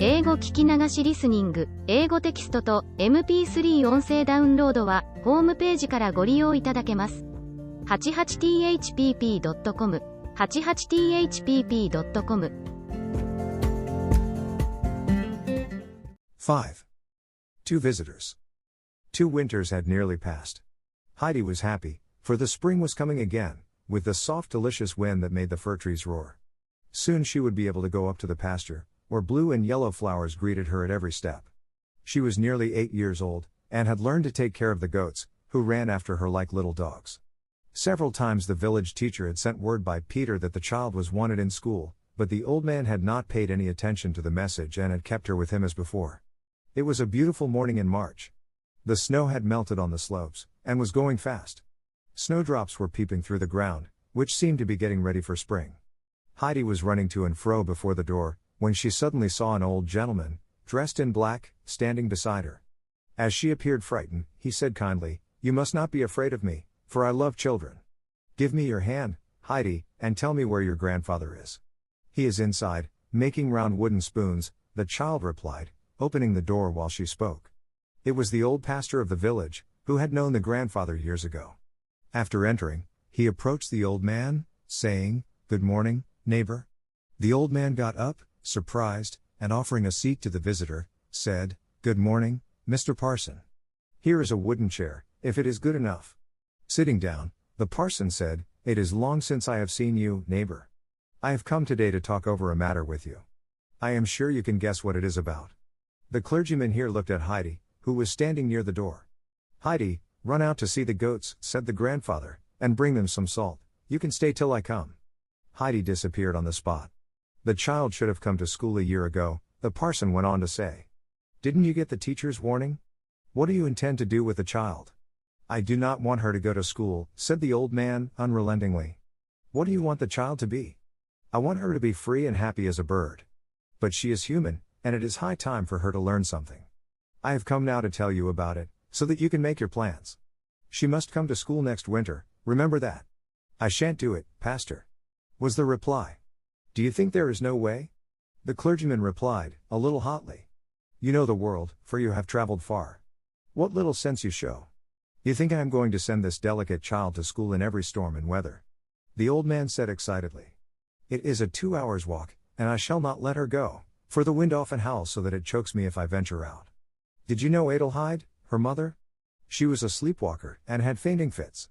英語聞き流しリスニング、英語テキストと MP3 音声ダウンロードはホームページからご利用いただけます。88thpp.com 88thpp.com 5. Two visitors. 2 winters had nearly passed. Heidi was happy, for the spring was coming again, with the soft delicious wind that made the fir trees roar. Soon she would be able to go up to the pasture, where blue and yellow flowers greeted her at every step. She was nearly 8 years old, and had learned to take care of the goats, who ran after her like little dogs. Several times the village teacher had sent word by Peter that the child was wanted in school, but the old man had not paid any attention to the message and had kept her with him as before. It was a beautiful morning in March. The snow had melted on the slopes, and was going fast. Snowdrops were peeping through the ground, which seemed to be getting ready for spring. Heidi was running to and fro before the door, when she suddenly saw an old gentleman, dressed in black, standing beside her. As she appeared frightened, he said kindly, "You must not be afraid of me, for I love children. Give me your hand, Heidi, and tell me where your grandfather is." "He is inside, making round wooden spoons," the child replied, opening the door while she spoke. It was the old pastor of the village, who had known the grandfather years ago. After entering, he approached the old man, saying, "Good morning, neighbor." The old man got up, surprised, and offering a seat to the visitor, said, "Good morning, Mr. Parson. Here is a wooden chair, if it is good enough." Sitting down, the parson said, "It is long since I have seen you, neighbor. I have come today to talk over a matter with you. I am sure you can guess what it is about." The clergyman here looked at Heidi, who was standing near the door. "Heidi, run out to see the goats," said the grandfather, "and bring them some salt. You can stay till I come." Heidi disappeared on the spot. "The child should have come to school a year ago," the parson went on to say. "Didn't you get the teacher's warning? What do you intend to do with the child?" "I do not want her to go to school," said the old man, unrelentingly. "What do you want the child to be?" "I want her to be free and happy as a bird. But she is human, and it is high time for her to learn something. I have come now to tell you about it, so that you can make your plans. She must come to school next winter, remember that." "I shan't do it, pastor," was the reply. "Do you think there is no way?" The clergyman replied, a little hotly. "You know the world, for you have traveled far. What little sense you show. You think I am going to send this delicate child to school in every storm and weather?" The old man said excitedly. "It is a 2 hours' walk, and I shall not let her go, for the wind often howls so that it chokes me if I venture out. Did you know Adelheid, her mother? She was a sleepwalker, and had fainting fits.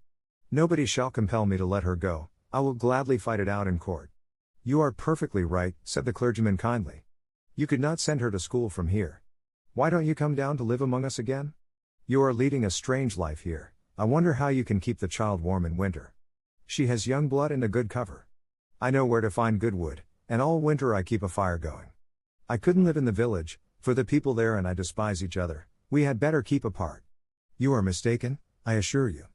Nobody shall compel me to let her go, I will gladly fight it out in court." "You are perfectly right," said the clergyman kindly. "You could not send her to school from here. Why don't you come down to live among us again? You are leading a strange life here. I wonder how you can keep the child warm in winter. She has young blood and a good cover. I know where to find good wood, and all winter I keep a fire going. I couldn't live in the village, for the people there and I despise each other. We had better keep apart." "You are mistaken, I assure you.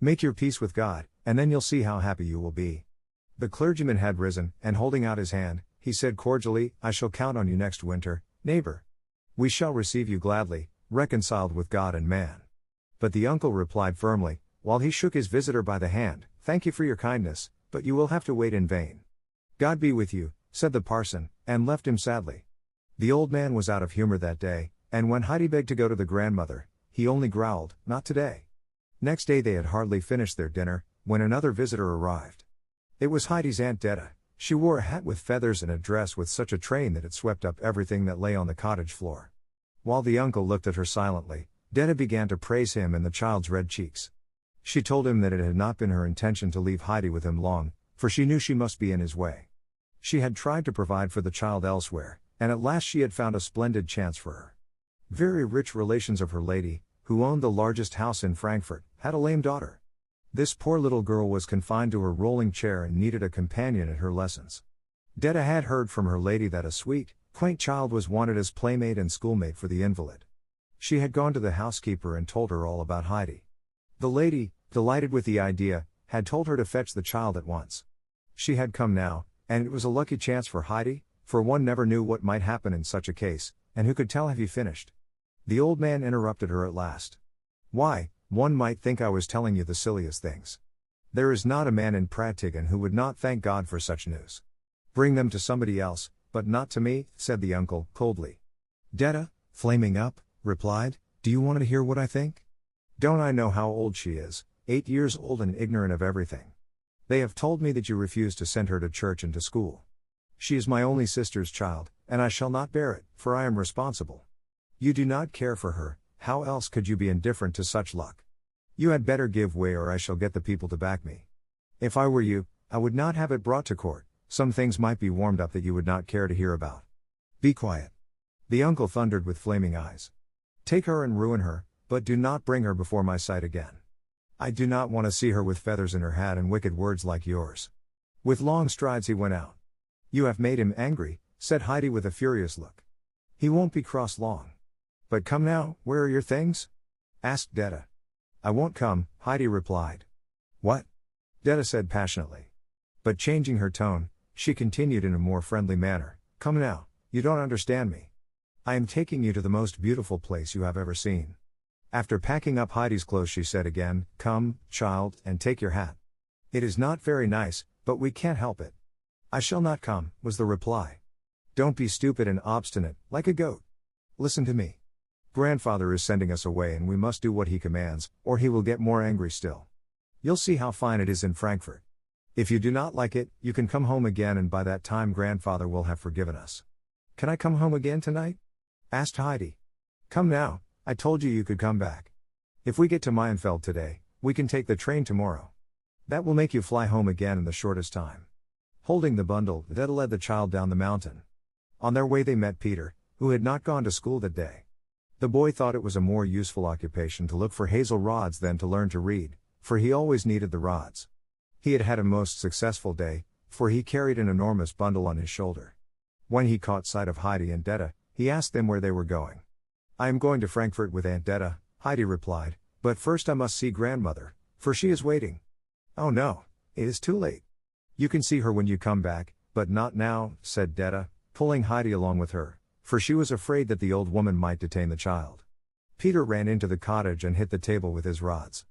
Make your peace with God, and then you'll see how happy you will be." The clergyman had risen, and holding out his hand, he said cordially, "I shall count on you next winter, neighbor. We shall receive you gladly, reconciled with God and man." But the uncle replied firmly, while he shook his visitor by the hand, "Thank you for your kindness, but you will have to wait in vain." "God be with you," said the parson, and left him sadly. The old man was out of humor that day, and when Heidi begged to go to the grandmother, he only growled, "Not today." Next day they had hardly finished their dinner, when another visitor arrived. It was Heidi's Aunt Detta. She wore a hat with feathers and a dress with such a train that it swept up everything that lay on the cottage floor. While the uncle looked at her silently, Detta began to praise him and the child's red cheeks. She told him that it had not been her intention to leave Heidi with him long, for she knew she must be in his way. She had tried to provide for the child elsewhere, and at last she had found a splendid chance for her. Very rich relations of her lady, who owned the largest house in Frankfurt, had a lame daughter. This poor little girl was confined to her rolling chair and needed a companion at her lessons. Detta had heard from her lady that a sweet, quaint child was wanted as playmate and schoolmate for the invalid. She had gone to the housekeeper and told her all about Heidi. The lady, delighted with the idea, had told her to fetch the child at once. She had come now, and it was a lucky chance for Heidi, for one never knew what might happen in such a case, and who could tell? Have you finished? The old man interrupted her at last. "Why, one might think I was telling you the silliest things. There is not a man in Prattingen who would not thank God for such news. Bring them to somebody else, but not to me, said the uncle, coldly. Detta, flaming up, replied, do you want to hear what I think? Don't I know how old she is, 8 years old and ignorant of everything. They have told me that you refuse to send her to church and to school. She is my only sister's child, and I shall not bear it, for I am responsible. You do not care for her, how else could you be indifferent to such luck? You had better give way or I shall get the people to back me. If I were you, I would not have it brought to court, some things might be warmed up that you would not care to hear about. Be quiet. The uncle thundered with flaming eyes. Take her and ruin her, but do not bring her before my sight again. I do not want to see her with feathers in her hat and wicked words like yours. With long strides he went out. You have made him angry, said Heidi with a furious look. He won't be cross long. But come now, where are your things? Asked Detta. I won't come, Heidi replied. What? Detta said passionately. But changing her tone, she continued in a more friendly manner, come now, you don't understand me. I am taking you to the most beautiful place you have ever seen. After packing up Heidi's clothes she said again, come, child, and take your hat. It is not very nice, but we can't help it. I shall not come, was the reply. Don't be stupid and obstinate, like a goat. Listen to me. Grandfather is sending us away and we must do what he commands, or he will get more angry still. You'll see how fine it is in Frankfurt. If you do not like it, you can come home again and by that time grandfather will have forgiven us. Can I come home again tonight? Asked Heidi. Come now, I told you could come back. If we get to Meienfeld today, we can take the train tomorrow. That will make you fly home again in the shortest time. Holding the bundle, Detta led the child down the mountain. On their way they met Peter, who had not gone to school that day. The boy thought it was a more useful occupation to look for hazel rods than to learn to read, for he always needed the rods. He had had a most successful day, for he carried an enormous bundle on his shoulder. When he caught sight of Heidi and Detta, he asked them where they were going. I am going to Frankfurt with Aunt Detta, Heidi replied, but first I must see grandmother, for she is waiting. Oh no, it is too late. You can see her when you come back, but not now, said Detta, pulling Heidi along with her, for she was afraid that the old woman might detain the child. Peter ran into the cottage and hit the table with his rods.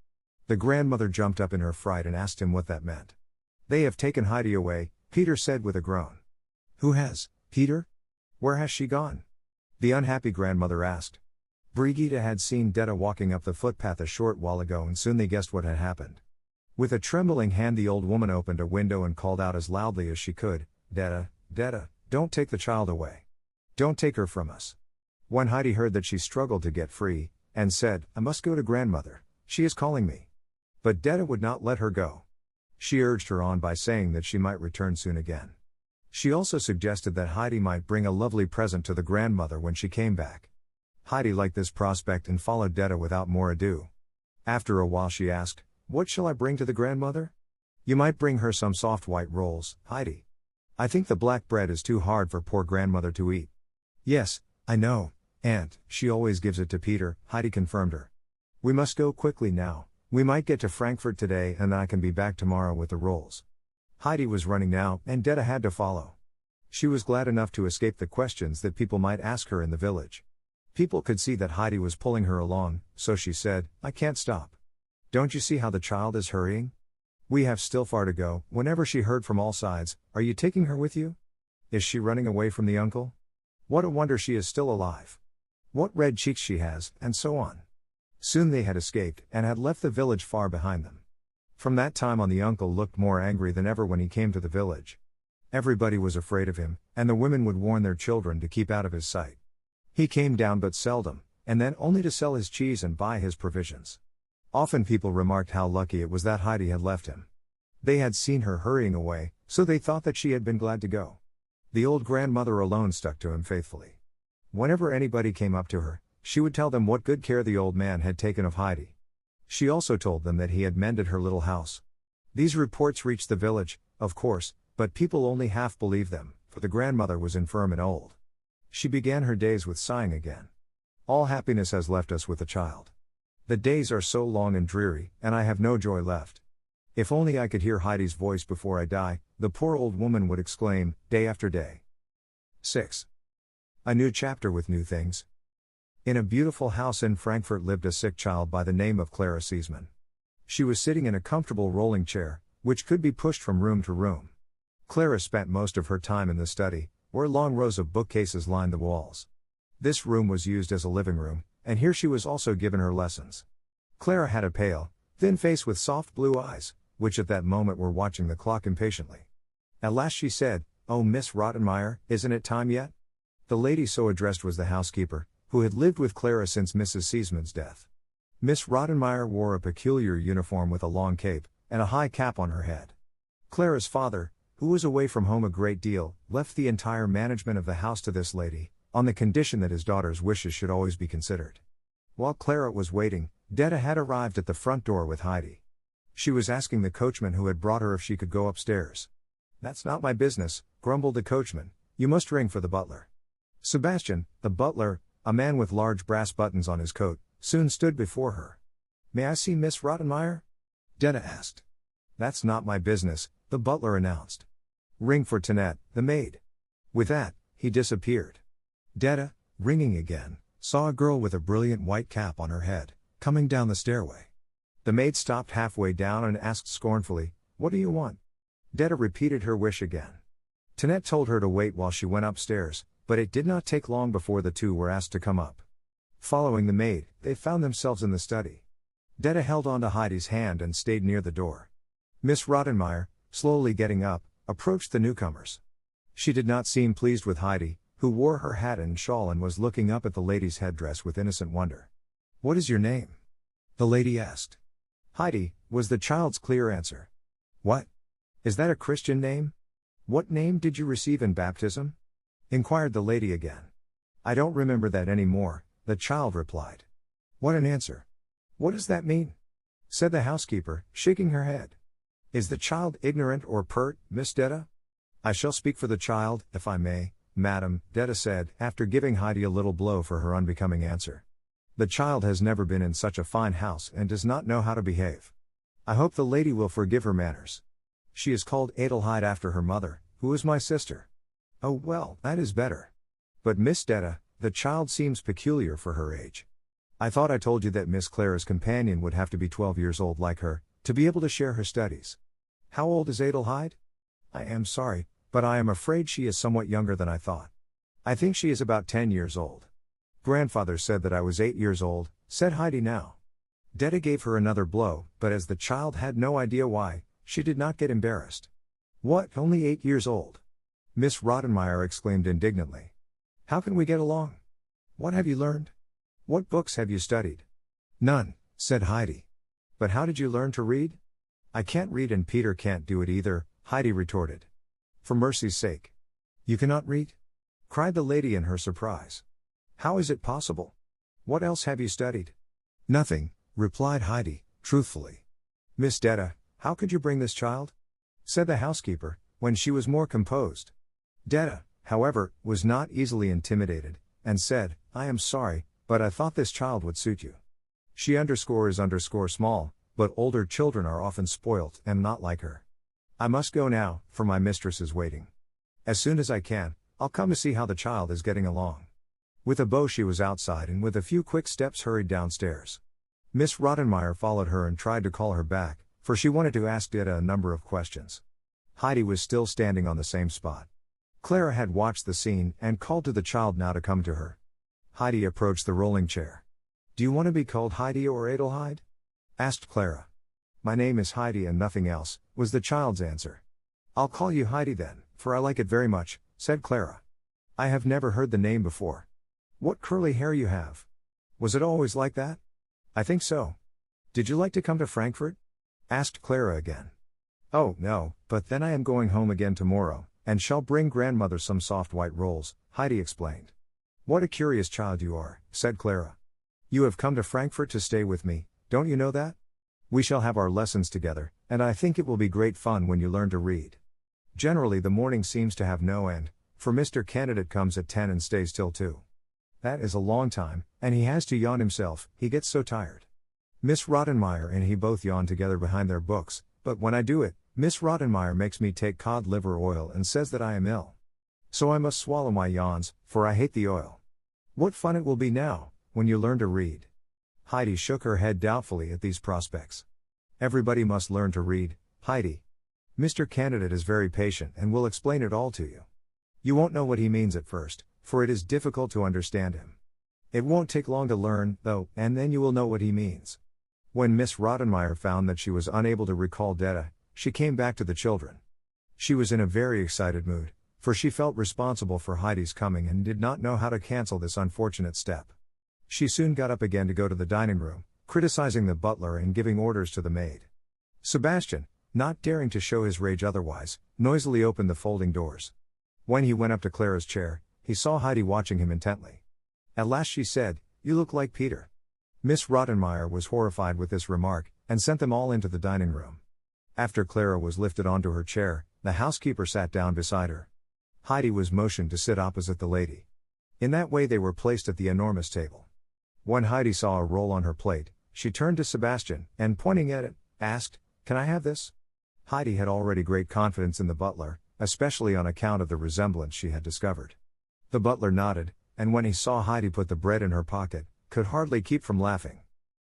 The grandmother jumped up in her fright and asked him what that meant. They have taken Heidi away, Peter said with a groan. Who has, Peter? Where has she gone? The unhappy grandmother asked. Brigitte had seen Detta walking up the footpath a short while ago and soon they guessed what had happened. With a trembling hand the old woman opened a window and called out as loudly as she could, Detta, Detta, don't take the child away. Don't take her from us. When Heidi heard that she struggled to get free, and said, I must go to grandmother, she is calling me. But Detta would not let her go. She urged her on by saying that she might return soon again. She also suggested that Heidi might bring a lovely present to the grandmother when she came back. Heidi liked this prospect and followed Detta without more ado. After a while she asked, what shall I bring to the grandmother? You might bring her some soft white rolls, Heidi. I think the black bread is too hard for poor grandmother to eat. Yes, I know, Aunt, she always gives it to Peter, Heidi confirmed her. We must go quickly now, we might get to Frankfurt today and I can be back tomorrow with the rolls. Heidi was running now, and Detta had to follow. She was glad enough to escape the questions that people might ask her in the village. People could see that Heidi was pulling her along, so she said, I can't stop. Don't you see how the child is hurrying? We have still far to go. Whenever she heard from all sides, are you taking her with you? Is she running away from the uncle? What a wonder she is still alive. What red cheeks she has, and so on. Soon they had escaped, and had left the village far behind them. From that time on the uncle looked more angry than ever when he came to the village. Everybody was afraid of him, and the women would warn their children to keep out of his sight. He came down but seldom, and then only to sell his cheese and buy his provisions. Often people remarked how lucky it was that Heidi had left him. They had seen her hurrying away, so they thought that she had been glad to go. The old grandmother alone stuck to him faithfully. Whenever anybody came up to her, she would tell them what good care the old man had taken of Heidi. She also told them that he had mended her little house. These reports reached the village, of course, but people only half believed them, for the grandmother was infirm and old. She began her days with sighing again. All happiness has left us with the child. The days are so long and dreary, and I have no joy left. If only I could hear Heidi's voice before I die, the poor old woman would exclaim, day after day. 6. A new chapter with new things. In a beautiful house in Frankfurt lived a sick child by the name of Clara Seesman. She was sitting in a comfortable rolling chair, which could be pushed from room to room. Clara spent most of her time in the study, where long rows of bookcases lined the walls. This room was used as a living room, and here she was also given her lessons. Clara had a pale, thin face with soft blue eyes, which at that moment were watching the clock impatiently. At last she said, "Oh, Miss Rottenmeier, isn't it time yet?" The lady so addressed was the housekeeper, who had lived with Clara since Mrs. Seesman's death. Miss Rottenmeier wore a peculiar uniform with a long cape, and a high cap on her head. Clara's father, who was away from home a great deal, left the entire management of the house to this lady, on the condition that his daughter's wishes should always be considered. While Clara was waiting, Detta had arrived at the front door with Heidi. She was asking the coachman who had brought her if she could go upstairs. "That's not my business," grumbled the coachman, "you must ring for the butler." Sebastian, the butler, a man with large brass buttons on his coat, soon stood before her. "May I see Miss Rottenmeier?" Detta asked. "That's not my business," the butler announced. "Ring for Tinette, the maid." With that, he disappeared. Detta, ringing again, saw a girl with a brilliant white cap on her head, coming down the stairway. The maid stopped halfway down and asked scornfully, "What do you want?" Detta repeated her wish again. Tinette told her to wait while she went upstairs, but it did not take long before the two were asked to come up. Following the maid, they found themselves in the study. Detta held on to Heidi's hand and stayed near the door. Miss Rottenmeier, slowly getting up, approached the newcomers. She did not seem pleased with Heidi, who wore her hat and shawl and was looking up at the lady's headdress with innocent wonder. "What is your name?" the lady asked. "Heidi," was the child's clear answer. "What? Is that a Christian name? What name did you receive in baptism?" inquired the lady again. "I don't remember that any more," the child replied. "What an answer! What does that mean?" said the housekeeper, shaking her head. "Is the child ignorant or pert, Miss Detta?" "I shall speak for the child, if I may, madam," Detta said, after giving Heidi a little blow for her unbecoming answer. "The child has never been in such a fine house and does not know how to behave. I hope the lady will forgive her manners. She is called Adelheid after her mother, who is my sister." "Oh well, that is better. But Miss Detta, the child seems peculiar for her age. I thought I told you that Miss Clara's companion would have to be 12 years old like her, to be able to share her studies. How old is Adelheid?" "I am sorry, but I am afraid she is somewhat younger than I thought. I think she is about 10 years old." "Grandfather said that I was 8 years old," said Heidi now. Detta gave her another blow, but as the child had no idea why, she did not get embarrassed. "What, only 8 years old?" Miss Rottenmeier exclaimed indignantly. "How can we get along? What have you learned? What books have you studied?" "None," said Heidi. "But how did you learn to read?" "I can't read and Peter can't do it either," Heidi retorted. "For mercy's sake. You cannot read?" cried the lady in her surprise. "How is it possible? What else have you studied?" "Nothing," replied Heidi, truthfully. "Miss Detta, how could you bring this child?" said the housekeeper, when she was more composed. Detta, however, was not easily intimidated, and said, "I am sorry, but I thought this child would suit you. She is small, but older children are often spoilt and not like her. I must go now, for my mistress is waiting. As soon as I can, I'll come to see how the child is getting along." With a bow she was outside and with a few quick steps hurried downstairs. Miss Rottenmeier followed her and tried to call her back, for she wanted to ask Detta a number of questions. Heidi was still standing on the same spot. Clara had watched the scene and called to the child now to come to her. Heidi approached the rolling chair. "Do you want to be called Heidi or Adelheid?" asked Clara. "My name is Heidi and nothing else," was the child's answer. "I'll call you Heidi then, for I like it very much," said Clara. "I have never heard the name before. What curly hair you have. Was it always like that?" "I think so. Did you like to come to Frankfurt?" asked Clara again. "Oh, no, but then I am going home again tomorrow, and shall bring grandmother some soft white rolls," Heidi explained. "What a curious child you are," said Clara. "You have come to Frankfurt to stay with me, don't you know that? We shall have our lessons together, and I think it will be great fun when you learn to read. Generally the morning seems to have no end, for Mr. Candidate comes at 10 and stays till 2. That is a long time, and he has to yawn himself, he gets so tired. Miss Rottenmeier and he both yawn together behind their books, but when I do it, Miss Rottenmeier makes me take cod liver oil and says that I am ill. So I must swallow my yawns, for I hate the oil. What fun it will be now, when you learn to read." Heidi shook her head doubtfully at these prospects. "Everybody must learn to read, Heidi. Mr. Candidate is very patient and will explain it all to you. You won't know what he means at first, for it is difficult to understand him. It won't take long to learn, though, and then you will know what he means." When Miss Rottenmeier found that she was unable to recall data, she came back to the children. She was in a very excited mood, for she felt responsible for Heidi's coming and did not know how to cancel this unfortunate step. She soon got up again to go to the dining room, criticizing the butler and giving orders to the maid. Sebastian, not daring to show his rage otherwise, noisily opened the folding doors. When he went up to Clara's chair, he saw Heidi watching him intently. At last she said, "You look like Peter." Miss Rottenmeier was horrified with this remark, and sent them all into the dining room. After Clara was lifted onto her chair, the housekeeper sat down beside her. Heidi was motioned to sit opposite the lady. In that way they were placed at the enormous table. When Heidi saw a roll on her plate, she turned to Sebastian, and pointing at it, asked, "Can I have this?" Heidi had already great confidence in the butler, especially on account of the resemblance she had discovered. The butler nodded, and when he saw Heidi put the bread in her pocket, could hardly keep from laughing.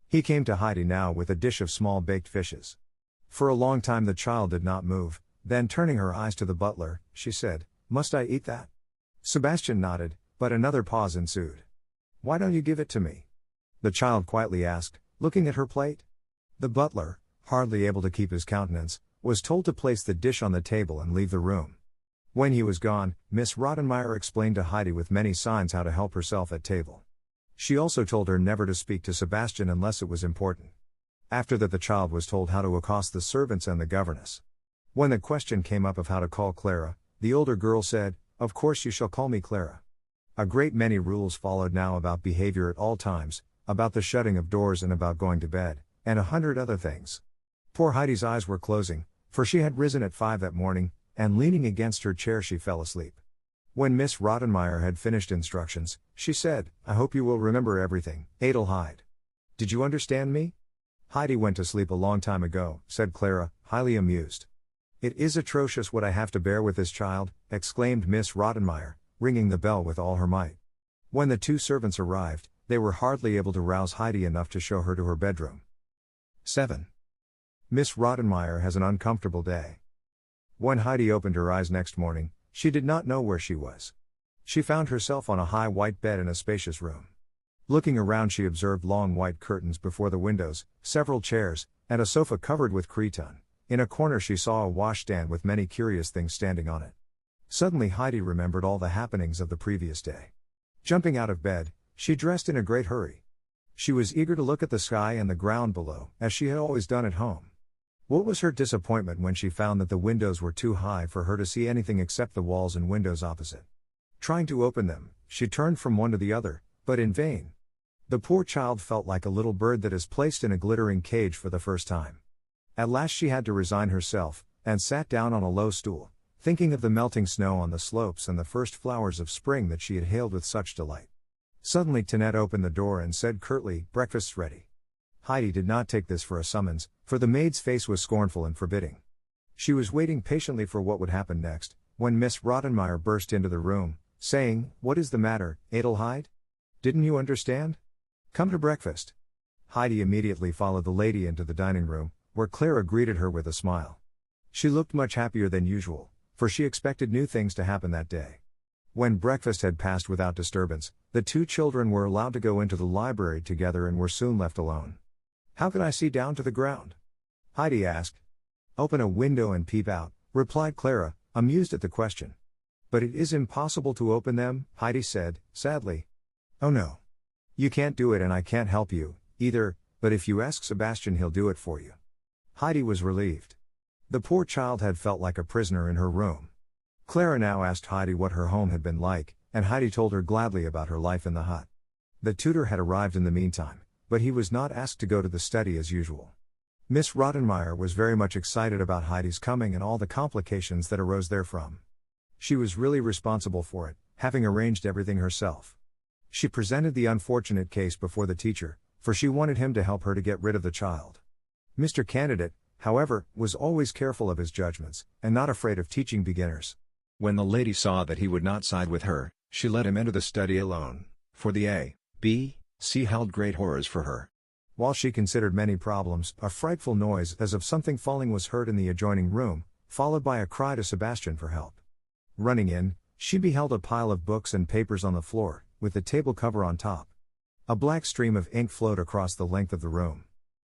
He came to Heidi now with a dish of small baked fishes. For a long time the child did not move, then turning her eyes to the butler, she said, "Must I eat that?" Sebastian nodded, but another pause ensued. "Why don't you give it to me?" the child quietly asked, looking at her plate. The butler, hardly able to keep his countenance, was told to place the dish on the table and leave the room. When he was gone, Miss Rottenmeier explained to Heidi with many signs how to help herself at table. She also told her never to speak to Sebastian unless it was important. After that the child was told how to accost the servants and the governess. When the question came up of how to call Clara, the older girl said, "Of course you shall call me Clara." A great many rules followed now about behavior at all times, about the shutting of doors and about going to bed, and 100 other things. Poor Heidi's eyes were closing, for she had risen at 5 that morning, and leaning against her chair she fell asleep. When Miss Rottenmeier had finished instructions, she said, "I hope you will remember everything, Adelheid. Did you understand me?" "Heidi went to sleep a long time ago," said Clara, highly amused. "It is atrocious what I have to bear with this child," exclaimed Miss Rottenmeier, ringing the bell with all her might. When the 2 servants arrived, they were hardly able to rouse Heidi enough to show her to her bedroom. 7. Miss Rottenmeier has an uncomfortable day. When Heidi opened her eyes next morning, she did not know where she was. She found herself on a high white bed in a spacious room. Looking around she observed long white curtains before the windows, several chairs, and a sofa covered with cretonne. In a corner she saw a washstand with many curious things standing on it. Suddenly Heidi remembered all the happenings of the previous day. Jumping out of bed, she dressed in a great hurry. She was eager to look at the sky and the ground below, as she had always done at home. What was her disappointment when she found that the windows were too high for her to see anything except the walls and windows opposite. Trying to open them, she turned from one to the other, but in vain. The poor child felt like a little bird that is placed in a glittering cage for the first time. At last she had to resign herself, and sat down on a low stool, thinking of the melting snow on the slopes and the first flowers of spring that she had hailed with such delight. Suddenly Tinette opened the door and said curtly, "Breakfast's ready." Heidi did not take this for a summons, for the maid's face was scornful and forbidding. She was waiting patiently for what would happen next, when Miss Rottenmeier burst into the room, saying, "What is the matter, Adelheid? Didn't you understand? Come to breakfast." Heidi immediately followed the lady into the dining room, where Clara greeted her with a smile. She looked much happier than usual, for she expected new things to happen that day. When breakfast had passed without disturbance, the 2 children were allowed to go into the library together and were soon left alone. "How can I see down to the ground?" Heidi asked. "Open a window and peep out," replied Clara, amused at the question. "But it is impossible to open them," Heidi said, sadly. "Oh no. You can't do it and I can't help you, either, but if you ask Sebastian he'll do it for you." Heidi was relieved. The poor child had felt like a prisoner in her room. Clara now asked Heidi what her home had been like, and Heidi told her gladly about her life in the hut. The tutor had arrived in the meantime, but he was not asked to go to the study as usual. Miss Rottenmeier was very much excited about Heidi's coming and all the complications that arose therefrom. She was really responsible for it, having arranged everything herself. She presented the unfortunate case before the teacher, for she wanted him to help her to get rid of the child. Mr. Candidate, however, was always careful of his judgments, and not afraid of teaching beginners. When the lady saw that he would not side with her, she let him enter the study alone, for the A.B.C. held great horrors for her. While she considered many problems, a frightful noise as of something falling was heard in the adjoining room, followed by a cry to Sebastian for help. Running in, she beheld a pile of books and papers on the floor, with the table cover on top. A black stream of ink flowed across the length of the room.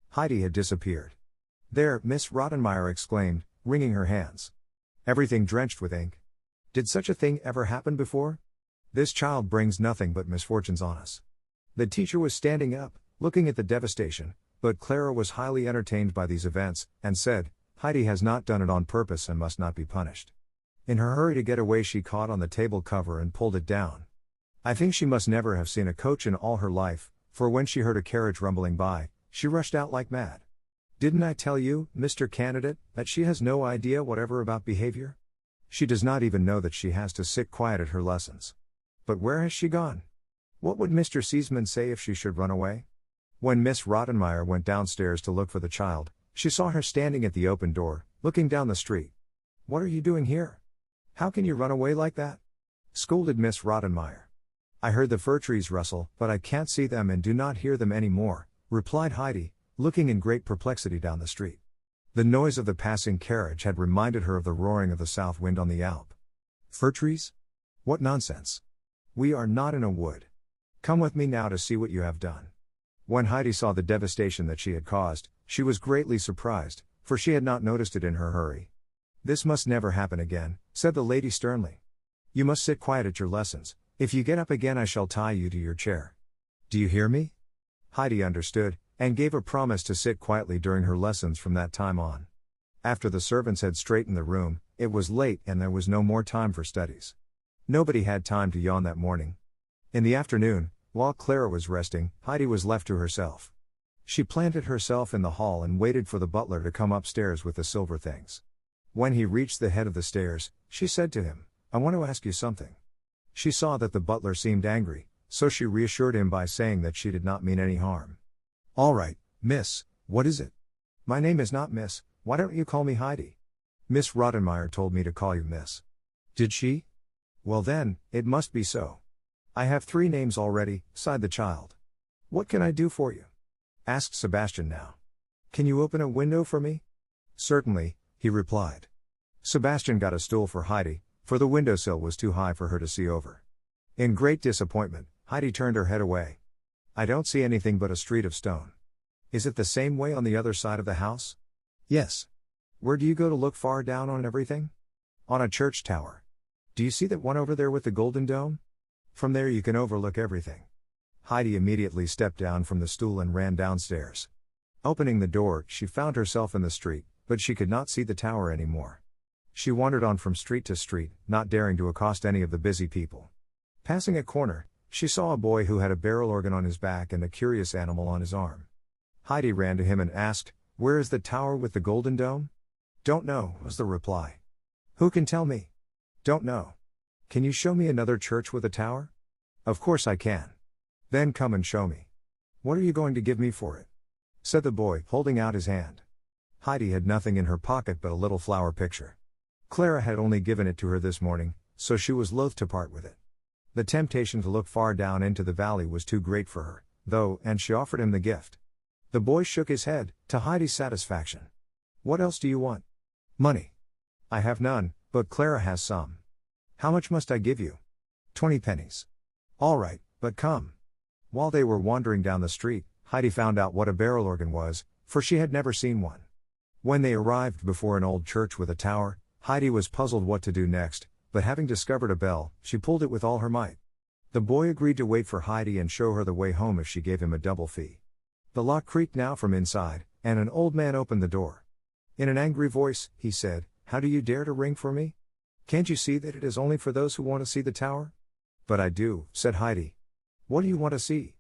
Heidi had disappeared. "There," Miss Rottenmeier exclaimed, wringing her hands. "Everything drenched with ink. Did such a thing ever happen before? This child brings nothing but misfortunes on us." The teacher was standing up, looking at the devastation, but Clara was highly entertained by these events, and said, "Heidi has not done it on purpose and must not be punished." In her hurry to get away, she caught on the table cover and pulled it down. I think she must never have seen a coach in all her life, for when she heard a carriage rumbling by, she rushed out like mad. "Didn't I tell you, Mr. Candidate, that she has no idea whatever about behavior? She does not even know that she has to sit quiet at her lessons. But where has she gone? What would Mr. Seesman say if she should run away?" When Miss Rottenmeier went downstairs to look for the child, she saw her standing at the open door, looking down the street. "What are you doing here? How can you run away like that?" scolded Miss Rottenmeier. "I heard the fir trees rustle, but I can't see them and do not hear them any more," replied Heidi, looking in great perplexity down the street. The noise of the passing carriage had reminded her of the roaring of the south wind on the Alp. "Fir trees? What nonsense! We are not in a wood. Come with me now to see what you have done." When Heidi saw the devastation that she had caused, she was greatly surprised, for she had not noticed it in her hurry. "This must never happen again," said the lady sternly. "You must sit quiet at your lessons. If you get up again, I shall tie you to your chair. Do you hear me?" Heidi understood, and gave a promise to sit quietly during her lessons from that time on. After the servants had straightened the room, it was late and there was no more time for studies. Nobody had time to yawn that morning. In the afternoon, while Clara was resting, Heidi was left to herself. She planted herself in the hall and waited for the butler to come upstairs with the silver things. When he reached the head of the stairs, she said to him, "I want to ask you something." She saw that the butler seemed angry, so she reassured him by saying that she did not mean any harm. "All right, miss, what is it?" "My name is not Miss, why don't you call me Heidi?" "Miss Rottenmeier told me to call you Miss." "Did she? Well then, it must be so. I have 3 names already," sighed the child. "What can I do for you?" asked Sebastian now. "Can you open a window for me?" "Certainly," he replied. Sebastian got a stool for Heidi, for the windowsill was too high for her to see over. In great disappointment, Heidi turned her head away. "I don't see anything but a street of stone. Is it the same way on the other side of the house?" "Yes." "Where do you go to look far down on everything?" "On a church tower. Do you see that one over there with the golden dome? From there you can overlook everything." Heidi immediately stepped down from the stool and ran downstairs. Opening the door, she found herself in the street, but she could not see the tower anymore. She wandered on from street to street, not daring to accost any of the busy people. Passing a corner, she saw a boy who had a barrel organ on his back and a curious animal on his arm. Heidi ran to him and asked, "Where is the tower with the golden dome?" "Don't know," was the reply. "Who can tell me?" "Don't know." "Can you show me another church with a tower?" "Of course I can." "Then come and show me." "What are you going to give me for it?" said the boy, holding out his hand. Heidi had nothing in her pocket but a little flower picture. Clara had only given it to her this morning, so she was loath to part with it. The temptation to look far down into the valley was too great for her, though, and she offered him the gift. The boy shook his head, to Heidi's satisfaction. "What else do you want?" "Money." "I have none, but Clara has some." "How much must I give you?" 20 pennies. "All right, but come." While they were wandering down the street, Heidi found out what a barrel organ was, for she had never seen one. When they arrived before an old church with a tower, Heidi was puzzled what to do next, but having discovered a bell, she pulled it with all her might. The boy agreed to wait for Heidi and show her the way home if she gave him a double fee. The lock creaked now from inside, and an old man opened the door. In an angry voice, he said, "How do you dare to ring for me? Can't you see that it is only for those who want to see the tower?" "But I do," said Heidi. "What do you want to see?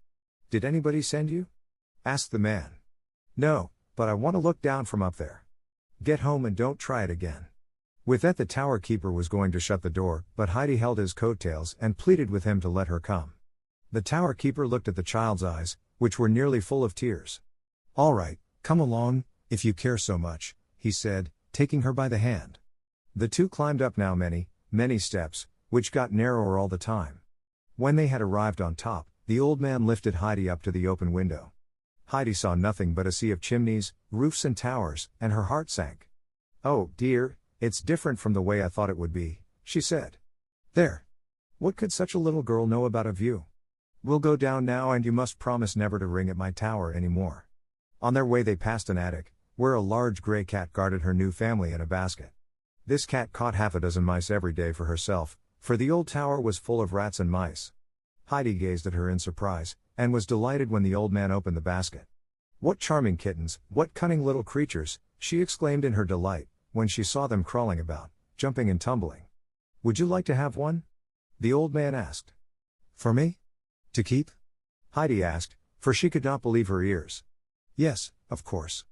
Did anybody send you?" asked the man. "No, but I want to look down from up there." "Get home and don't try it again." With that the tower keeper was going to shut the door, but Heidi held his coattails and pleaded with him to let her come. The tower keeper looked at the child's eyes, which were nearly full of tears. "All right, come along, if you care so much," he said, taking her by the hand. The two climbed up now many, many steps, which got narrower all the time. When they had arrived on top, the old man lifted Heidi up to the open window. Heidi saw nothing but a sea of chimneys, roofs and towers, and her heart sank. "Oh, dear, it's different from the way I thought it would be," she said. There. What could such a little girl know about a view? We'll go down now and you must promise never to ring at my tower anymore. On their way they passed an attic, where a large gray cat guarded her new family in a basket. This cat caught half a dozen mice every day for herself, for the old tower was full of rats and mice. Heidi gazed at her in surprise, and was delighted when the old man opened the basket. What charming kittens, what cunning little creatures, she exclaimed in her delight, when she saw them crawling about, jumping and tumbling. Would you like to have one? The old man asked. For me? To keep? Heidi asked, for she could not believe her ears. Yes, of course.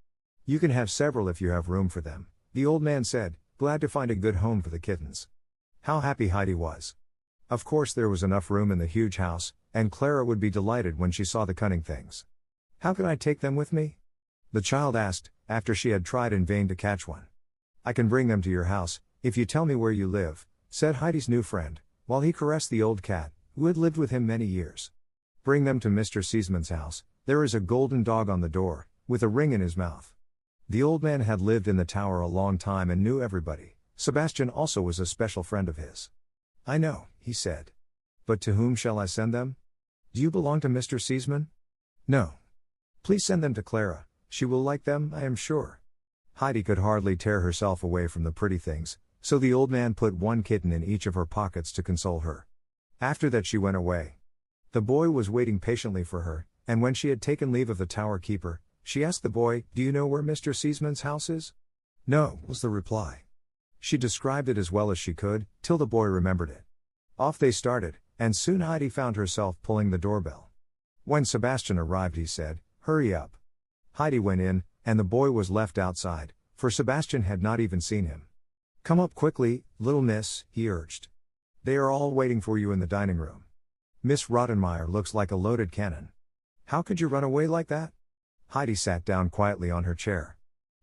You can have several if you have room for them, the old man said, glad to find a good home for the kittens. How happy Heidi was. Of course there was enough room in the huge house, and Clara would be delighted when she saw the cunning things. How can I take them with me? The child asked, after she had tried in vain to catch one. I can bring them to your house, if you tell me where you live, said Heidi's new friend, while he caressed the old cat, who had lived with him many years. Bring them to Mr. Seesman's house, there is a golden dog on the door, with a ring in his mouth. The old man had lived in the tower a long time and knew everybody. Sebastian also was a special friend of his. I know, he said. But to whom shall I send them? Do you belong to Mr. Seesman? No. Please send them to Clara, she will like them, I am sure. Heidi could hardly tear herself away from the pretty things, so the old man put one kitten in each of her pockets to console her. After that she went away. The boy was waiting patiently for her, and when she had taken leave of the tower keeper, she asked the boy, Do you know where Mr. Seesman's house is? No, was the reply. She described it as well as she could, till the boy remembered it. Off they started, and soon Heidi found herself pulling the doorbell. When Sebastian arrived he said, Hurry up. Heidi went in, and the boy was left outside, for Sebastian had not even seen him. Come up quickly, little miss, he urged. They are all waiting for you in the dining room. Miss Rottenmeier looks like a loaded cannon. How could you run away like that? Heidi sat down quietly on her chair.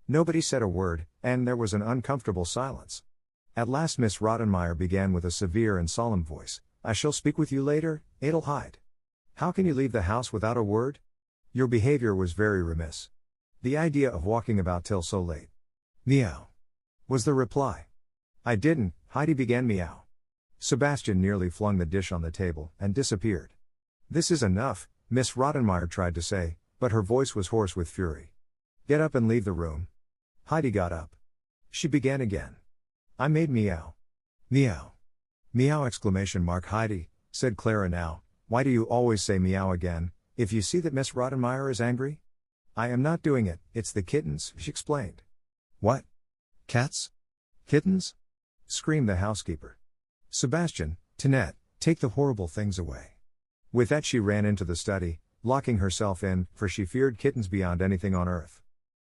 Nobody said a word, and there was an uncomfortable silence. At last Miss Rottenmeier began with a severe and solemn voice, I shall speak with you later, Adelheid. How can you leave the house without a word? Your behavior was very remiss. The idea of walking about till so late. Meow. Was the reply. I didn't, Heidi began meow. Sebastian nearly flung the dish on the table, and disappeared. This is enough, Miss Rottenmeier tried to say, but her voice was hoarse with fury. Get up and leave the room. Heidi got up. She began again. I made meow. Meow. Meow exclamation mark Heidi, said Clara now, why do you always say meow again, if you see that Miss Rottenmeier is angry? I am not doing it, it's the kittens, she explained. What? Cats? Kittens? Screamed the housekeeper. Sebastian, Tinette, take the horrible things away. With that she ran into the study, locking herself in, for she feared kittens beyond anything on earth.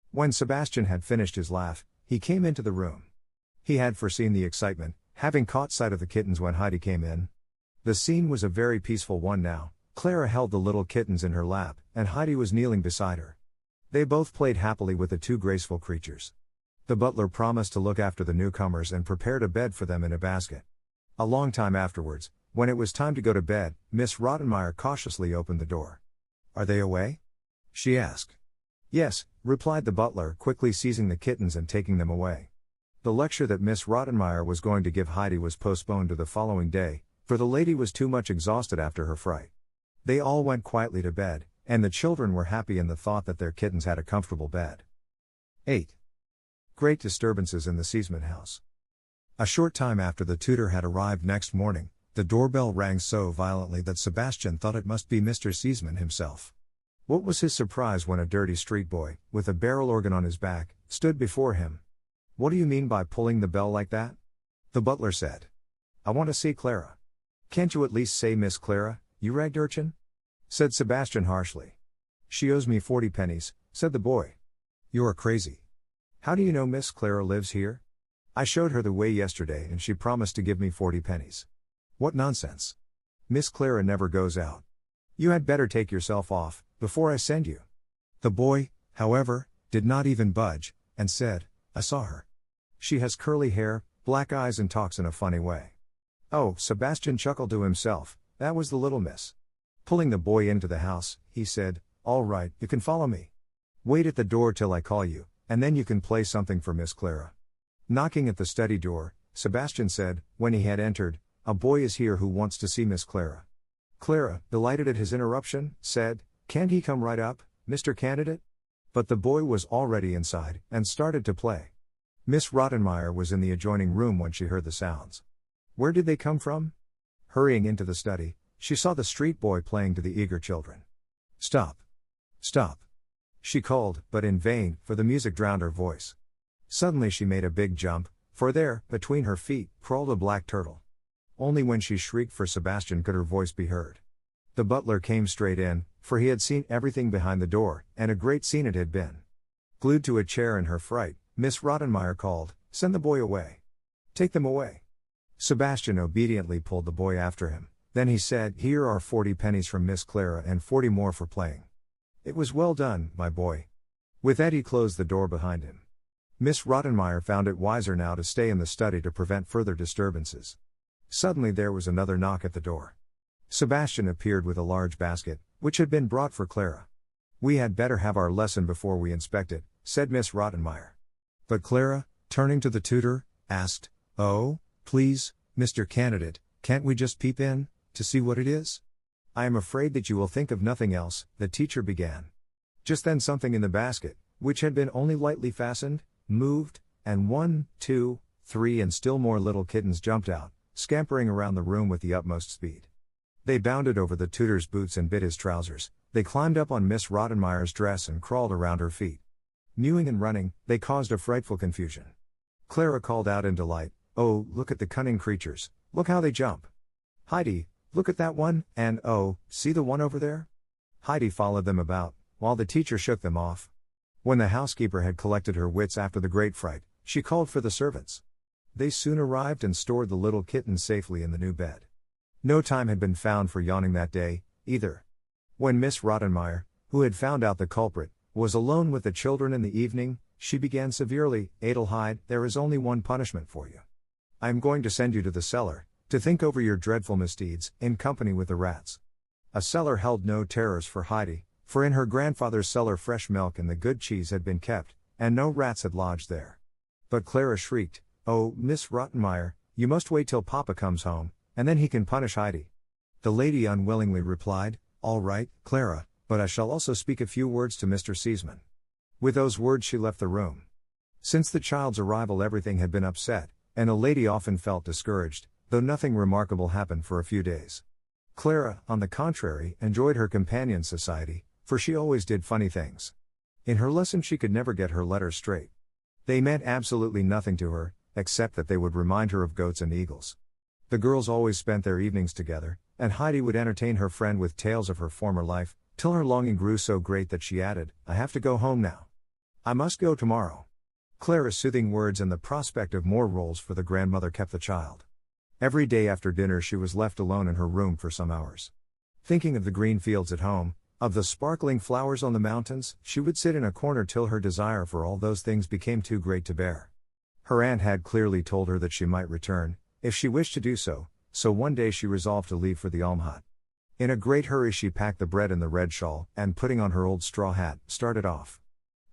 When Sebastian had finished his laugh, he came into the room. He had foreseen the excitement, having caught sight of the kittens when Heidi came in. The scene was a very peaceful one now. Clara held the little kittens in her lap, and Heidi was kneeling beside her. They both played happily with the two graceful creatures. The butler promised to look after the newcomers and prepared a bed for them in a basket. A long time afterwards, when it was time to go to bed, Miss Rottenmeier cautiously opened the door. Are they away? She asked. Yes, replied the butler, quickly seizing the kittens and taking them away. The lecture that Miss Rottenmeier was going to give Heidi was postponed to the following day, for the lady was too much exhausted after her fright. They all went quietly to bed, and the children were happy in the thought that their kittens had a comfortable bed. 8. Great disturbances in the Seesman house. A short time after the tutor had arrived next morning, the doorbell rang so violently that Sebastian thought it must be Mr. Seesman himself. What was his surprise when a dirty street boy, with a barrel organ on his back, stood before him. What do you mean by pulling the bell like that? The butler said. I want to see Clara. Can't you at least say Miss Clara, you ragged urchin? Said Sebastian harshly. She owes me 40 pennies, said the boy. You're crazy. How do you know Miss Clara lives here? I showed her the way yesterday and she promised to give me 40 pennies. What nonsense. Miss Clara never goes out. You had better take yourself off, before I send you. The boy, however, did not even budge, and said, I saw her. She has curly hair, black eyes and talks in a funny way. Oh, Sebastian chuckled to himself, that was the little miss. Pulling the boy into the house, he said, all right, you can follow me. Wait at the door till I call you, and then you can play something for Miss Clara. Knocking at the study door, Sebastian said, when he had entered, "A boy is here who wants to see Miss Clara." Clara, delighted at his interruption, said, "Can't he come right up, Mr. Candidate?" But the boy was already inside, and started to play. Miss Rottenmeier was in the adjoining room when she heard the sounds. Where did they come from? Hurrying into the study, she saw the street boy playing to the eager children. "Stop! Stop!" she called, but in vain, for the music drowned her voice. Suddenly she made a big jump, for there, between her feet, crawled a black turtle. Only when she shrieked for Sebastian could her voice be heard. The butler came straight in, for he had seen everything behind the door, and a great scene it had been. Glued to a chair in her fright, Miss Rottenmeier called, "Send the boy away. Take them away." Sebastian obediently pulled the boy after him. Then he said, "Here are 40 pennies from Miss Clara and 40 more for playing. It was well done, my boy." With that he closed the door behind him. Miss Rottenmeier found it wiser now to stay in the study to prevent further disturbances. Suddenly there was another knock at the door. Sebastian appeared with a large basket, which had been brought for Clara. "We had better have our lesson before we inspect it," said Miss Rottenmeier. But Clara, turning to the tutor, asked, "Oh, please, Mr. Candidate, can't we just peep in, to see what it is?" "I am afraid that you will think of nothing else," the teacher began. Just then something in the basket, which had been only lightly fastened, moved, and 1, 2, 3 and still more little kittens jumped out, scampering around the room with the utmost speed. They bounded over the tutor's boots and bit his trousers, they climbed up on Miss Rottenmeier's dress and crawled around her feet. Mewing and running, they caused a frightful confusion. Clara called out in delight, "Oh, look at the cunning creatures, look how they jump. Heidi, look at that one, and oh, see the one over there?" Heidi followed them about, while the teacher shook them off. When the housekeeper had collected her wits after the great fright, she called for the servants. They soon arrived and stored the little kittens safely in the new bed. No time had been found for yawning that day, either. When Miss Rottenmeier, who had found out the culprit, was alone with the children in the evening, she began severely, "Adelheid, there is only one punishment for you. I am going to send you to the cellar, to think over your dreadful misdeeds, in company with the rats." A cellar held no terrors for Heidi, for in her grandfather's cellar fresh milk and the good cheese had been kept, and no rats had lodged there. But Clara shrieked, "Oh, Miss Rottenmeier, you must wait till Papa comes home, and then he can punish Heidi." The lady unwillingly replied, "All right, Clara, but I shall also speak a few words to Mr. Seesman." With those words she left the room. Since the child's arrival everything had been upset, and the lady often felt discouraged, though nothing remarkable happened for a few days. Clara, on the contrary, enjoyed her companion's society, for she always did funny things. In her lesson she could never get her letters straight. They meant absolutely nothing to her, except that they would remind her of goats and eagles. The girls always spent their evenings together, and Heidi would entertain her friend with tales of her former life, till her longing grew so great that she added, "I have to go home now. I must go tomorrow." Clara's soothing words and the prospect of more rolls for the grandmother kept the child. Every day after dinner she was left alone in her room for some hours. Thinking of the green fields at home, of the sparkling flowers on the mountains, she would sit in a corner till her desire for all those things became too great to bear. Her aunt had clearly told her that she might return, if she wished to do so, so one day she resolved to leave for the almhut. In a great hurry she packed the bread in the red shawl, and putting on her old straw hat, started off.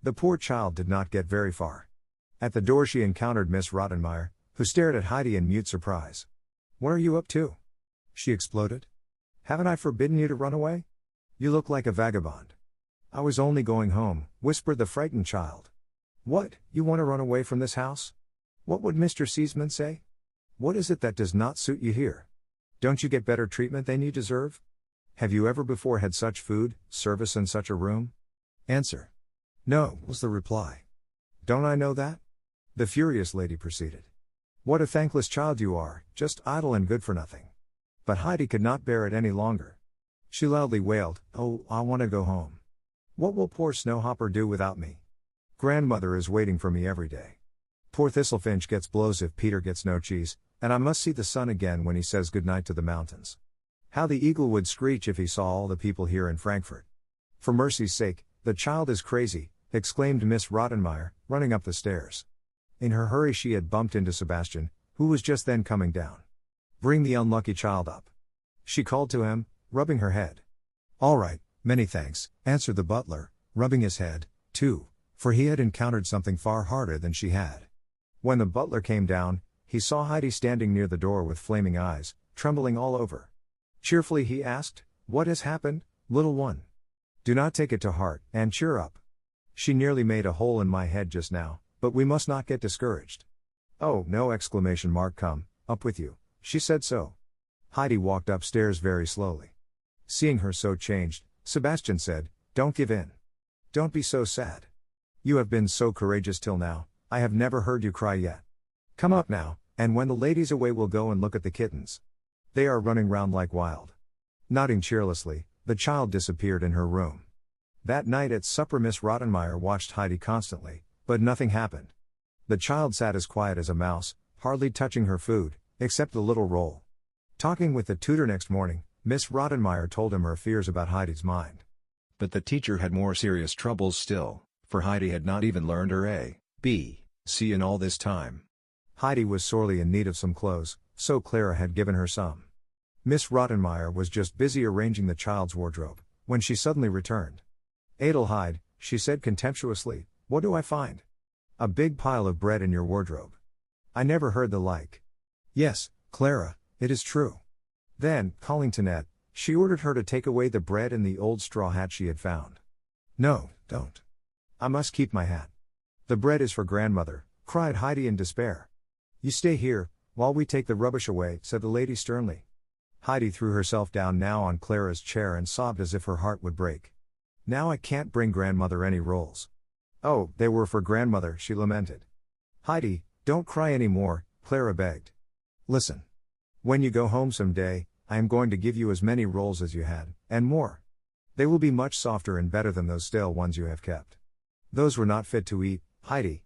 The poor child did not get very far. At the door she encountered Miss Rottenmeier, who stared at Heidi in mute surprise. "What are you up to?" she exploded. "Haven't I forbidden you to run away? You look like a vagabond." "I was only going home," whispered the frightened child. "What, you want to run away from this house? What would Mr. Seesman say? What is it that does not suit you here? Don't you get better treatment than you deserve? Have you ever before had such food, service and such a room?" "Answer." "No," was the reply. "Don't I know that?" the furious lady proceeded. "What a thankless child you are, just idle and good for nothing." But Heidi could not bear it any longer. She loudly wailed, "Oh, I want to go home. What will poor Snowhopper do without me? Grandmother is waiting for me every day. Poor Thistlefinch gets blows if Peter gets no cheese, and I must see the sun again when he says good night to the mountains. How the eagle would screech if he saw all the people here in Frankfurt. For mercy's sake, the child is crazy," exclaimed Miss Rottenmeier, running up the stairs. In her hurry she had bumped into Sebastian, who was just then coming down. "Bring the unlucky child up," she called to him, rubbing her head. "All right, many thanks," answered the butler, rubbing his head, too, for he had encountered something far harder than she had. When the butler came down, he saw Heidi standing near the door with flaming eyes, trembling all over. Cheerfully he asked, "What has happened, little one? Do not take it to heart, and cheer up. She nearly made a hole in my head just now, but we must not get discouraged." "Oh, no!" "Come, up with you," she said so. Heidi walked upstairs very slowly. Seeing her so changed, Sebastian said, "Don't give in. Don't be so sad. You have been so courageous till now, I have never heard you cry yet. Come up now, and when the lady's away we'll go and look at the kittens. They are running round like wild." Nodding cheerlessly, the child disappeared in her room. That night at supper Miss Rottenmeier watched Heidi constantly, but nothing happened. The child sat as quiet as a mouse, hardly touching her food, except a little roll. Talking with the tutor next morning, Miss Rottenmeier told him her fears about Heidi's mind. But the teacher had more serious troubles still, for Heidi had not even learned her A, B, C in all this time. Heidi was sorely in need of some clothes, so Clara had given her some. Miss Rottenmeier was just busy arranging the child's wardrobe, when she suddenly returned. "Adelheid," she said contemptuously, "what do I find? A big pile of bread in your wardrobe. I never heard the like." "Yes, Clara, it is true." Then, calling to Ned, she ordered her to take away the bread and the old straw hat she had found. "No, don't. I must keep my hat. The bread is for grandmother," cried Heidi in despair. "You stay here, while we take the rubbish away," said the lady sternly. Heidi threw herself down now on Clara's chair and sobbed as if her heart would break. "Now I can't bring grandmother any rolls." "Oh, they were for grandmother," she lamented. "Heidi, don't cry any more," Clara begged. "Listen. When you go home some day, I am going to give you as many rolls as you had, and more. They will be much softer and better than those stale ones you have kept. Those were not fit to eat, Heidi.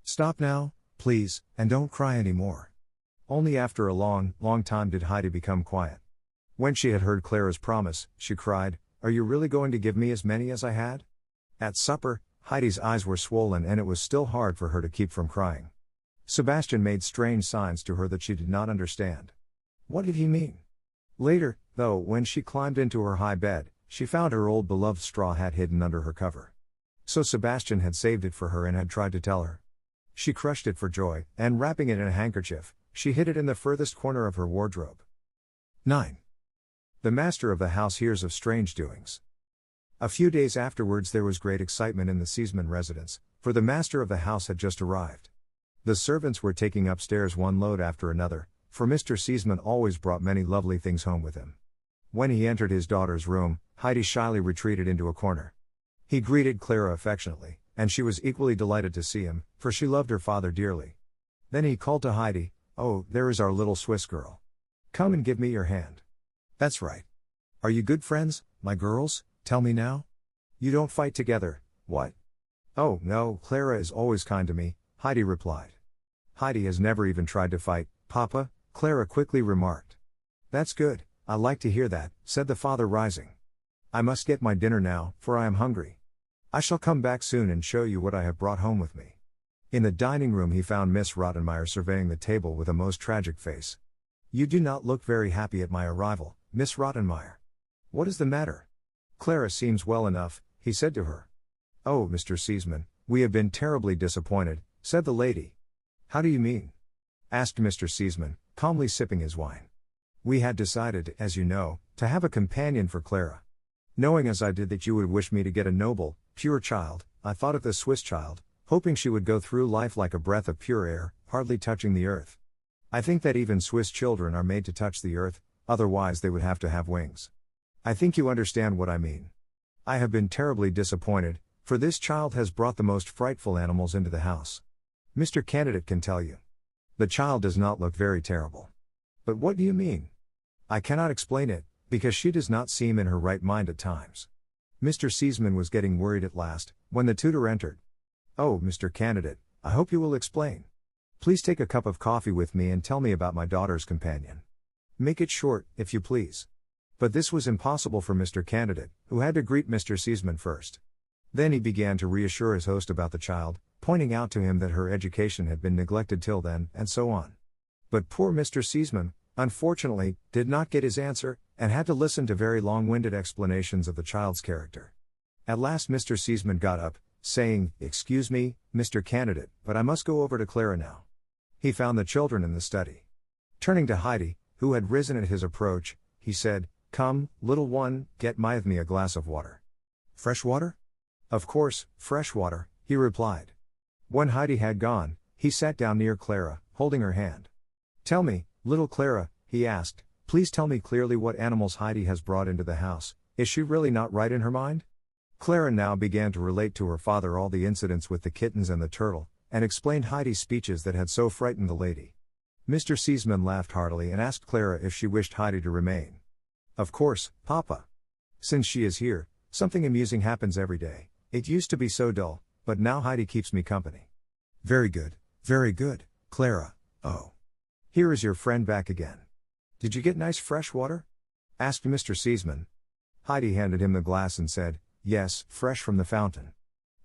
Stop now, please, and don't cry any more." Only after a long, long time did Heidi become quiet. When she had heard Clara's promise, she cried, "Are you really going to give me as many as I had?" At supper, Heidi's eyes were swollen and it was still hard for her to keep from crying. Sebastian made strange signs to her that she did not understand. What did he mean? Later, though, when she climbed into her high bed, she found her old beloved straw hat hidden under her cover. So Sebastian had saved it for her and had tried to tell her. She crushed it for joy, and wrapping it in a handkerchief, she hid it in the furthest corner of her wardrobe. 9. The master of the house hears of strange doings. A few days afterwards there was great excitement in the Seesman residence, for the master of the house had just arrived. The servants were taking upstairs one load after another, for Mr. Seesman always brought many lovely things home with him. When he entered his daughter's room, Heidi shyly retreated into a corner. He greeted Clara affectionately, and she was equally delighted to see him, for she loved her father dearly. Then he called to Heidi, "Oh, there is our little Swiss girl. Come and give me your hand. That's right. Are you good friends, my girls? Tell me now. You don't fight together, what?" "Oh, no, Clara is always kind to me," Heidi replied. "Heidi has never even tried to fight, Papa," Clara quickly remarked. "That's good, I like to hear that," said the father rising. "I must get my dinner now, for I am hungry. I shall come back soon and show you what I have brought home with me." In the dining room he found Miss Rottenmeier surveying the table with a most tragic face. "You do not look very happy at my arrival, Miss Rottenmeier. What is the matter?" "Clara seems well enough," he said to her. "Oh, Mr. Seesman, we have been terribly disappointed," said the lady. "How do you mean?" asked Mr. Seesman, calmly sipping his wine. "We had decided, as you know, to have a companion for Clara. Knowing as I did that you would wish me to get a noble, pure child, I thought of the Swiss child, hoping she would go through life like a breath of pure air, hardly touching the earth. I think that even Swiss children are made to touch the earth, otherwise they would have to have wings. I think you understand what I mean. I have been terribly disappointed, for this child has brought the most frightful animals into the house. Mr. Candidate can tell you. The child does not look very terrible. But what do you mean? I cannot explain it, because she does not seem in her right mind at times." Mr. Seesman was getting worried at last, when the tutor entered. "Oh, Mr. Candidate, I hope you will explain. Please take a cup of coffee with me and tell me about my daughter's companion. Make it short, if you please." But this was impossible for Mr. Candidate, who had to greet Mr. Seesman first. Then he began to reassure his host about the child, pointing out to him that her education had been neglected till then, and so on. But poor Mr. Seesman, unfortunately, did not get his answer, and had to listen to very long-winded explanations of the child's character. At last Mr. Seesman got up, saying, "Excuse me, Mr. Candidate, but I must go over to Clara now." He found the children in the study. Turning to Heidi, who had risen at his approach, he said, "Come, little one, get me a glass of water." "Fresh water?" "Of course, fresh water," he replied. When Heidi had gone, he sat down near Clara, holding her hand. "Tell me, little Clara," he asked, "please tell me clearly what animals Heidi has brought into the house. Is she really not right in her mind?" Clara now began to relate to her father all the incidents with the kittens and the turtle, and explained Heidi's speeches that had so frightened the lady. Mr. Seesman laughed heartily and asked Clara if she wished Heidi to remain. "Of course, Papa. Since she is here, something amusing happens every day. It used to be so dull, but now Heidi keeps me company." Very good, Clara. Oh. Here is your friend back again. Did you get nice fresh water?" asked Mr. Seesman. Heidi handed him the glass and said, "Yes, fresh from the fountain."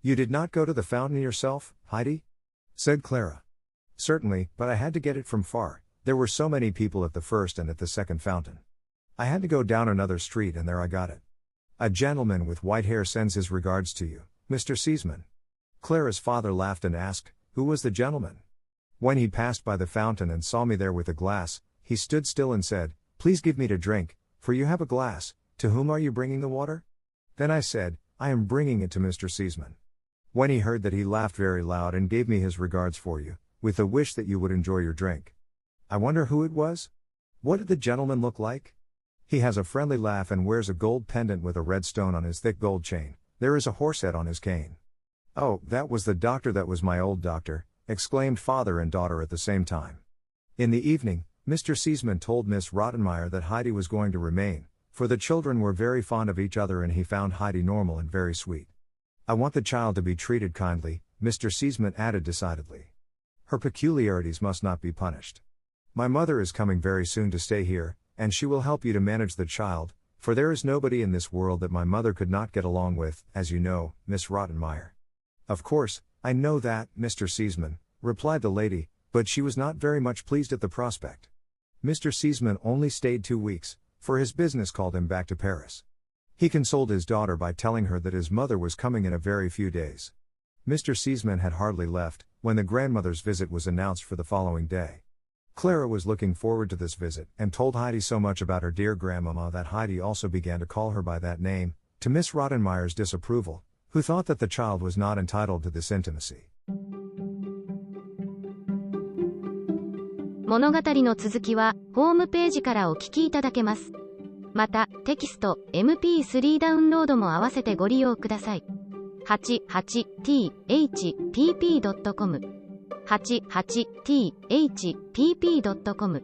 "You did not go to the fountain yourself, Heidi?" said Clara. "Certainly, but I had to get it from far. There were so many people at the first and at the second fountain. I had to go down another street and there I got it. A gentleman with white hair sends his regards to you, Mr. Seesman." Clara's father laughed and asked, "Who was the gentleman?" "When he passed by the fountain and saw me there with a glass, he stood still and said, 'Please give me to drink, for you have a glass. To whom are you bringing the water?' Then I said, 'I am bringing it to Mr. Seesman.' When he heard that, he laughed very loud and gave me his regards for you, with the wish that you would enjoy your drink. I wonder who it was? What did the gentleman look like? He has a friendly laugh and wears a gold pendant with a red stone on his thick gold chain. There is a horse head on his cane." "Oh, that was the doctor, that was my old doctor," exclaimed father and daughter at the same time. In the evening, Mr. Seesman told Miss Rottenmeier that Heidi was going to remain, for the children were very fond of each other and he found Heidi normal and very sweet. "I want the child to be treated kindly," Mr. Seesman added decidedly. "Her peculiarities must not be punished. My mother is coming very soon to stay here, and she will help you to manage the child, for there is nobody in this world that my mother could not get along with, as you know, Miss Rottenmeier." "Of course, I know that, Mr. Seesman," replied the lady, but she was not very much pleased at the prospect. Mr. Seesman only stayed 2 weeks, for his business called him back to Paris. He consoled his daughter by telling her that his mother was coming in a very few days. Mr. Seesman had hardly left, when the grandmother's visit was announced for the following day. Clara was looking forward to this visit, and told Heidi so much about her dear grandmama that Heidi also began to call her by that name, to Miss Rottenmeier's disapproval, who thought that the child was not entitled to this intimacy. 物語の続きは、ホームページからお聞きいただけます。また、テキスト、MP3 ダウンロードも合わせてご利用ください。88thpp.com 88thpp.com